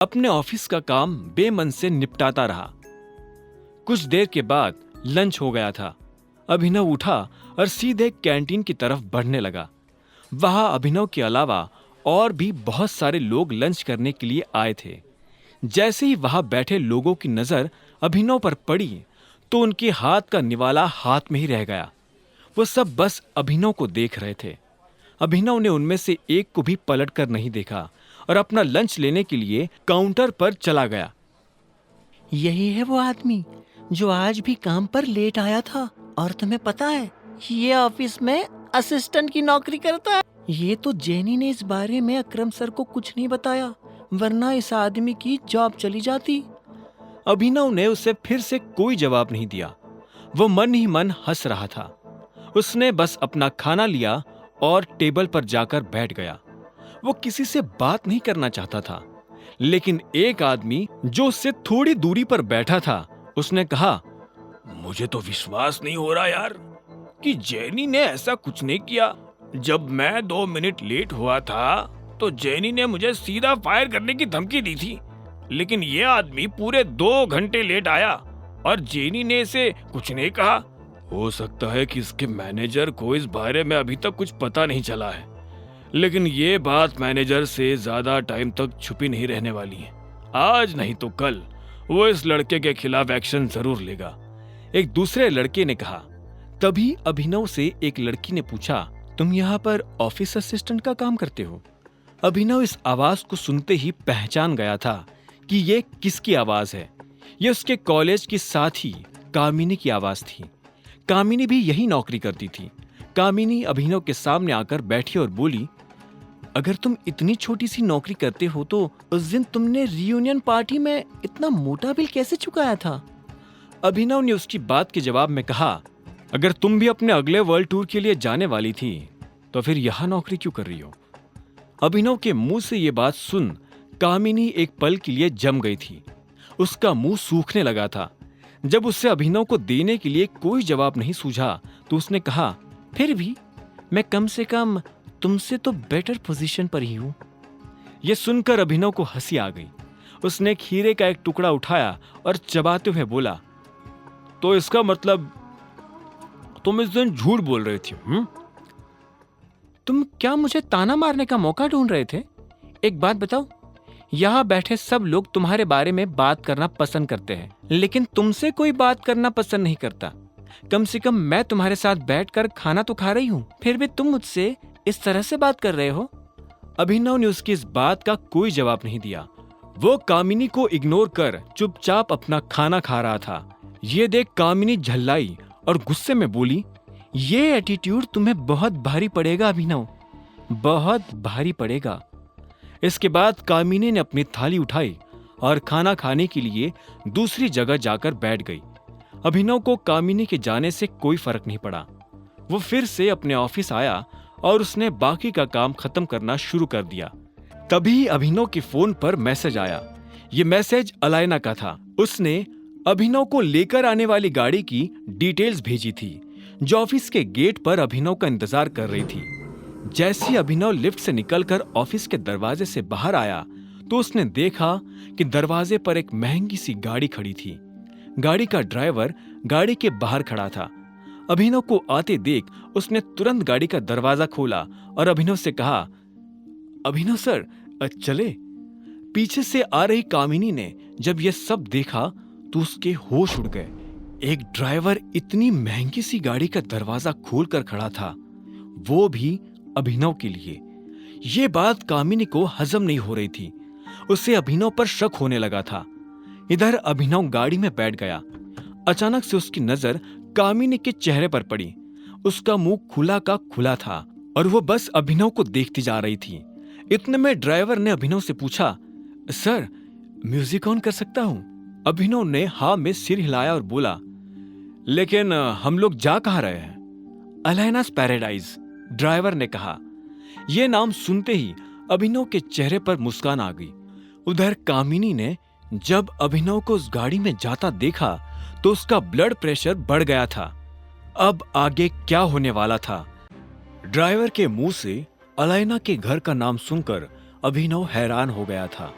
अपने ऑफिस का काम बेमन से निपटाता रहा। कुछ देर के बाद लंच हो गया था। अभिनव उठा और सीधे कैंटीन की तरफ बढ़ने लगा। वहां अभिनव के अलावा और भी बहुत सारे लोग लंच करने के लिए आए थे। जैसे ही वहां बैठे लोगों की नजर अभिनव पर पड़ी तो उनके हाथ का निवाला हाथ में ही रह गया। वो सब बस अभिनव को देख रहे थे। अभिनव ने उनमें से एक को भी पलट कर नहीं देखा और अपना लंच लेने के लिए काउंटर पर चला गया। यही है वो आदमी जो आज भी काम पर लेट आया था। और तुम्हें पता है, ये ऑफिस में असिस्टेंट की नौकरी करता है। ये तो जेनी ने इस बारे में अकरम सर को कुछ नहीं बताया, वरना इस आदमी की जॉब चली जाती। अभिनव ने उसे फिर से कोई जवाब नहीं दिया। वो मन ही मन हंस रहा था। उसने बस अपना खाना लिया और टेबल पर जाकर बैठ गया। वो किसी से बात नहीं करना चाहता था, लेकिन एक आदमी जो उससे थोड़ी दूरी पर बैठा था, उसने कहा, मुझे तो विश्वास नहीं हो रहा यार कि जेनी ने ऐसा कुछ नहीं किया। जब मैं 2 मिनट लेट हुआ था तो जेनी ने मुझे सीधा फायर करने की धमकी दी थी, लेकिन ये आदमी पूरे 2 घंटे लेट आया और जेनी ने इसे कुछ नहीं कहा। हो सकता है कि इसके मैनेजर को इस बारे में अभी तक कुछ पता नहीं चला है, लेकिन ये बात मैनेजर से ज्यादा टाइम तक छुपी नहीं रहने वाली है। आज नहीं तो कल वो इस लड़के के खिलाफ एक्शन जरूर लेगा, एक दूसरे लड़के ने कहा। तभी अभिनव से एक लड़की ने पूछा, तुम यहाँ पर ऑफिस असिस्टेंट का काम करते हो? अभिनव इस आवाज को सुनते ही पहचान गया था कि ये किसकी आवाज है। ये उसके कॉलेज की साथी कामिनी की आवाज थी। कामिनी भी यही नौकरी करती थी। कामिनी अभिनव के सामने आकर बैठी और बोली, अगर तुम इतनी छोटी सी नौकरी करते हो तो उस दिन तुमने रियूनियन पार्टी में इतना मोटा बिल कैसे चुकाया था? अभिनव ने उसकी बात के जवाब में कहा, अगर तुम भी अपने अगले वर्ल्ड टूर के लिए जाने वाली थी तो फिर यहां नौकरी क्यों कर रही हो? अभिनव के मुंह से ये बात सुन कामिनी एक पल के लिए जम गई थी। उसका मुंह सूखने लगा था। जब उससे अभिनव को देने के लिए कोई जवाब नहीं सूझा तो उसने कहा, फिर भी मैं कम से कम तुमसे तो बेटर पोजीशन पर ही हूं। यह सुनकर अभिनव को हंसी आ गई। उसने खीरे का एक टुकड़ा उठाया और चबाते हुए बोला, तो इसका मतलब तुम इस दिन झूठ बोल रही थी? तुम क्या मुझे ताना मारने का मौका ढूंढ रहे थे? एक बात बताओ, यहाँ बैठे सब लोग तुम्हारे बारे में बात करना पसंद करते हैं, लेकिन तुमसे कोई बात करना पसंद नहीं करता। कम से कम मैं तुम्हारे साथ बैठकर खाना तो खा रही हूँ, फिर भी तुम मुझसे इस तरह से बात कर रहे हो। अभिनव ने उसकी इस बात का कोई जवाब नहीं दिया। वो कामिनी को इग्नोर कर चुपचाप अपना खाना खा रहा था। ये देख कामिनी झल्लाई और गुस्से में बोली, ये एटीट्यूड तुम्हें बहुत भारी पड़ेगा अभिनव, बहुत भारी पड़ेगा। इसके बाद कामिनी ने अपनी थाली उठाई और खाना खाने के लिए दूसरी जगह जाकर बैठ गई। अभिनव को कामिनी के जाने से कोई फर्क नहीं पड़ा। वो फिर से अपने ऑफिस आया और उसने बाकी का काम खत्म करना शुरू कर दिया। तभी अभिनव के फोन पर मैसेज आया। ये मैसेज अलायना का था। उसने अभिनव को लेकर आने वाली गाड़ी की डिटेल्स भेजी थी, जो ऑफिस के गेट पर अभिनव का इंतजार कर रही थी। जैसे ही अभिनव लिफ्ट से निकलकर ऑफिस के दरवाजे से बाहर आया तो उसने देखा कि दरवाजे पर एक महंगी सी गाड़ी खड़ी थी। गाड़ी का ड्राइवर गाड़ी के बाहर खड़ा था। अभिनव को आते देख उसने तुरंत गाड़ी का दरवाजा खोला और अभिनव से कहा, अभिनव सर चले। पीछे से आ रही कामिनी ने जब यह सब देखा तो उसके होश उड़ गए। एक ड्राइवर इतनी महंगी सी गाड़ी का दरवाजा खोलकर खड़ा था, वो भी अभिनव के लिए। ये बात कामिनी को हजम नहीं हो रही थी। उसे अभिनव पर शक होने लगा था। इधर अभिनव गाड़ी में बैठ गया। अचानक से उसकी नजर कामिनी के चेहरे पर पड़ी। उसका मुंह खुला का खुला था और वो बस अभिनव को देखती जा रही थी। इतने में ड्राइवर ने अभिनव से पूछा, सर म्यूजिक ऑन कर सकता हूं? अभिनव ने हाँ में सिर हिलाया और बोला, लेकिन हम लोग जा कहाँ रहे हैं? अलायनास पैराडाइज, ड्राइवर ने कहा। यह नाम सुनते ही अभिनव के चेहरे पर मुस्कान आ गई। उधर कामिनी ने जब अभिनव को उस गाड़ी में जाता देखा तो उसका ब्लड प्रेशर बढ़ गया था। अब आगे क्या होने वाला था? ड्राइवर के मुंह से अलायना के घर का नाम सुनकर अभिनव हैरान हो गया था।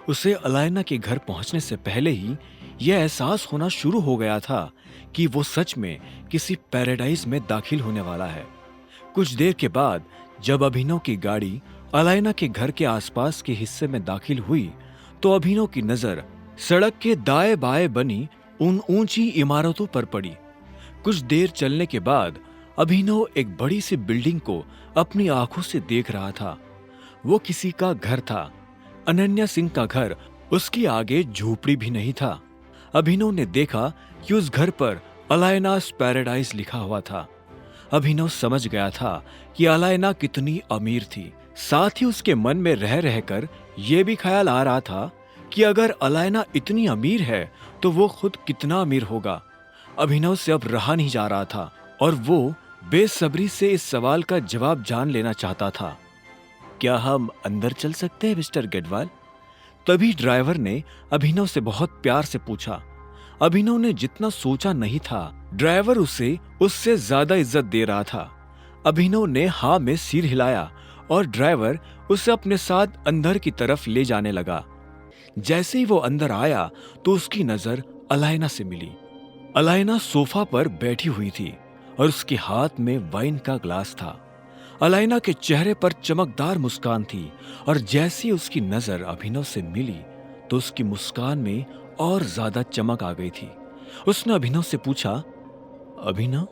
उसे अलायना के घर पहुंचने से पहले ही यह एहसास होना शुरू हो गया था कि वो सच में किसी पैराडाइज में दाखिल होने वाला है। कुछ देर के बाद जब अभिनव की गाड़ी अलायना के घर के आसपास के हिस्से में दाखिल हुई तो अभिनव की नजर सड़क के दाएं बाएं बनी उन ऊंची इमारतों पर पड़ी। कुछ देर चलने के बाद अभिनव एक बड़ी सी बिल्डिंग को अपनी आंखों से देख रहा था। वो किसी का घर था, अनन्या सिंह का घर। उसके आगे झोपड़ी भी नहीं था। अभिनव ने देखा कि उस घर पर अलायनास पैराडाइज लिखा हुआ था। अभिनव समझ गया था कि अलायना कितनी अमीर थी। साथ ही उसके मन में रह रहकर यह भी ख्याल आ रहा था कि अगर अलायना इतनी अमीर है तो वो खुद कितना अमीर होगा। अभिनव से अब रहा नहीं जा रहा था और वो बेसब्री से इस सवाल का जवाब जान लेना चाहता था। क्या हम अंदर चल सकते हैं मिस्टर गेडवाल? तभी ड्राइवर ने अभिनव से बहुत प्यार से पूछा। अभिनव ने जितना सोचा नहीं था, ड्राइवर उसे उससे ज्यादा इज्जत दे रहा था। अभिनव ने हाँ में सिर हिलाया और ड्राइवर उसे अपने साथ अंदर की तरफ ले जाने लगा। जैसे ही वो अंदर आया तो उसकी नजर अलायना से मिली। अलायना सोफा पर बैठी हुई थी और उसके हाथ में वाइन का ग्लास था। अलायना के चेहरे पर चमकदार मुस्कान थी और जैसे ही उसकी नजर अभिनव से मिली तो उसकी मुस्कान में और ज्यादा चमक आ गई थी। उसने अभिनव से पूछा, अभिनव,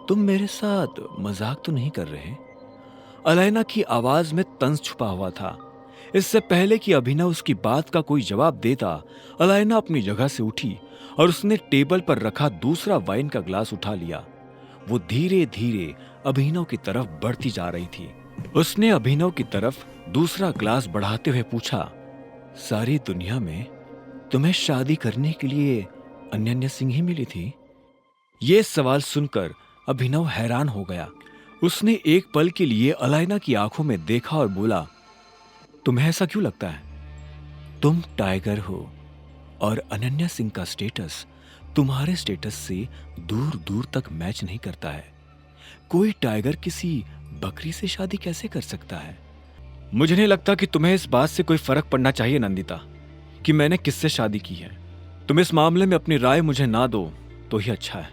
तुम मेरे साथ मजाक तो नहीं कर रहे? अलायना की आवाज में तंज छुपा हुआ था। इससे पहले कि अभिनव उसकी बात का कोई जवाब देता, अलायना अपनी जगह से उठी और उसने टेबल पर रखा दूसरा वाइन का ग्लास उठा लिया। वो धीरे धीरे अभिनव की तरफ बढ़ती जा रही थी। उसने अभिनव की तरफ दूसरा ग्लास बढ़ाते हुए पूछा, सारी दुनिया में तुम्हें शादी करने के लिए अनन्या सिंह ही मिली थी? ये सवाल सुनकर अभिनव हैरान हो गया। उसने एक पल के लिए अलायना की आंखों में देखा और बोला, तुम्हें ऐसा क्यों लगता है? तुम टाइगर हो और अनन्या सिंह का स्टेटस तुम्हारे स्टेटस से दूर दूर तक मैच नहीं करता है। कोई टाइगर किसी बकरी से शादी कैसे कर सकता है? मुझे नहीं लगता कि तुम्हें इस बात से कोई फर्क पड़ना चाहिए नंदिता कि मैंने किससे शादी की है। तुम इस मामले में अपनी राय मुझे ना दो तो ही अच्छा है।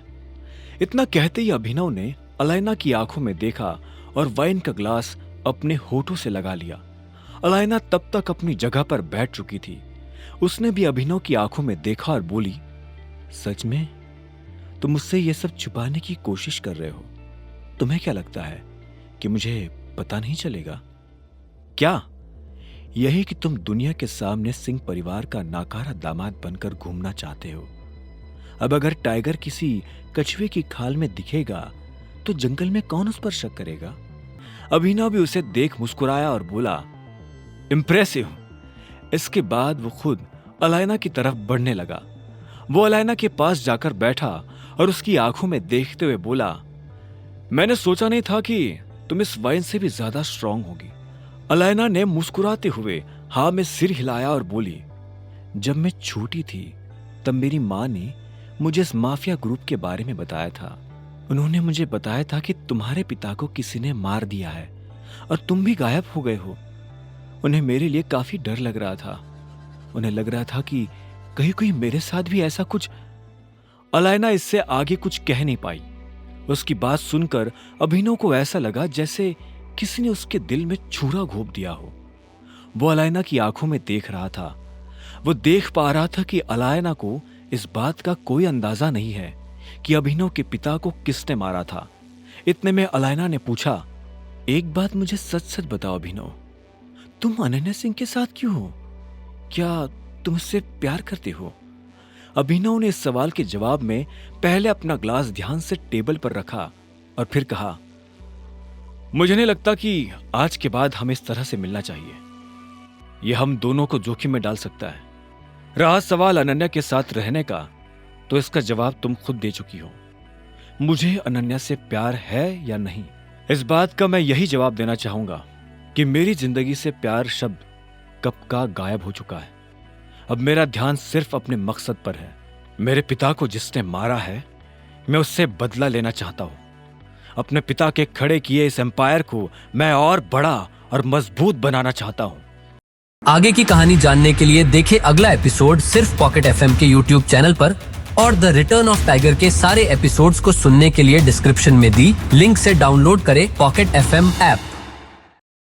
इतना कहते ही अभिनव ने अलायना की आंखों में देखा और वाइन का ग्लास अपने होठों से लगा लिया। अलायना तब तक अपनी जगह पर बैठ चुकी थी। उसने भी अभिनव की आंखों में देखा और बोली, सच में तुम मुझसे यह सब छुपाने की कोशिश कर रहे हो? तुम्हें क्या लगता है कि मुझे पता नहीं चलेगा? क्या यही कि तुम दुनिया के सामने सिंह परिवार का नाकारा दामाद बनकर घूमना चाहते हो? अब अगर टाइगर किसी कछुए की खाल में दिखेगा तो जंगल में कौन उस पर शक करेगा? अभिनव भी उसे देख मुस्कुराया और बोला, इंप्रेसिव। इसके बाद वो खुद अलायना की तरफ बढ़ने लगा। वो अलायना के पास जाकर बैठा और उसकी आंखों में देखते हुए बोला, मैंने सोचा नहीं था कि तुम इस वाइन से भी ज्यादा स्ट्रांग होगी। अलायना ने मुस्कुराते हुए हाँ में सिर हिलाया और बोली, जब मैं छोटी थी तब मेरी माँ ने मुझे इस माफिया ग्रुप के बारे में बताया था। उन्होंने मुझे बताया था कि तुम्हारे पिता को किसी ने मार दिया है और तुम भी गायब हो गए हो। उन्हें मेरे लिए काफी डर लग रहा था। उन्हें लग रहा था कि कहीं कोई मेरे साथ भी ऐसा कुछ। अलायना इससे आगे कुछ कह नहीं पाई। उसकी बात सुनकर अभिनव को ऐसा लगा जैसे किसी ने उसके दिल में छुरा घोंप दिया हो। वो अलायना की आंखों में देख रहा था। वो देख पा रहा था कि अलायना को इस बात का कोई अंदाजा नहीं है कि अभिनव के पिता को किसने मारा था। इतने में अलायना ने पूछा, एक बात मुझे सच सच बताओ अभिनव, तुम अनन्या सिंह के साथ क्यों हो? क्या तुम उससे प्यार करते हो? अभिनव ने इस सवाल के जवाब में पहले अपना ग्लास ध्यान से टेबल पर रखा और फिर कहा, मुझे नहीं लगता कि आज के बाद हमें इस तरह से मिलना चाहिए। यह हम दोनों को जोखिम में डाल सकता है। रहा सवाल अनन्या के साथ रहने का, तो इसका जवाब तुम खुद दे चुकी हो। मुझे अनन्या से प्यार है या नहीं, इस बात का मैं यही जवाब देना चाहूंगा कि मेरी जिंदगी से प्यार शब्द कब का गायब हो चुका है। अब मेरा ध्यान सिर्फ अपने मकसद पर है। मेरे पिता को जिसने मारा है, मैं उससे बदला लेना चाहता हूं। अपने पिता के खड़े किए इस एम्पायर को मैं और बड़ा और मजबूत बनाना चाहता हूं। आगे की कहानी जानने के लिए देखें अगला एपिसोड सिर्फ पॉकेट एफएम के यूट्यूब चैनल पर और द रिटर्न ऑफ टाइगर के सारे एपिसोड्स को सुनने के लिए डिस्क्रिप्शन में दी लिंक से डाउनलोड करें पॉकेट एफएम ऐप।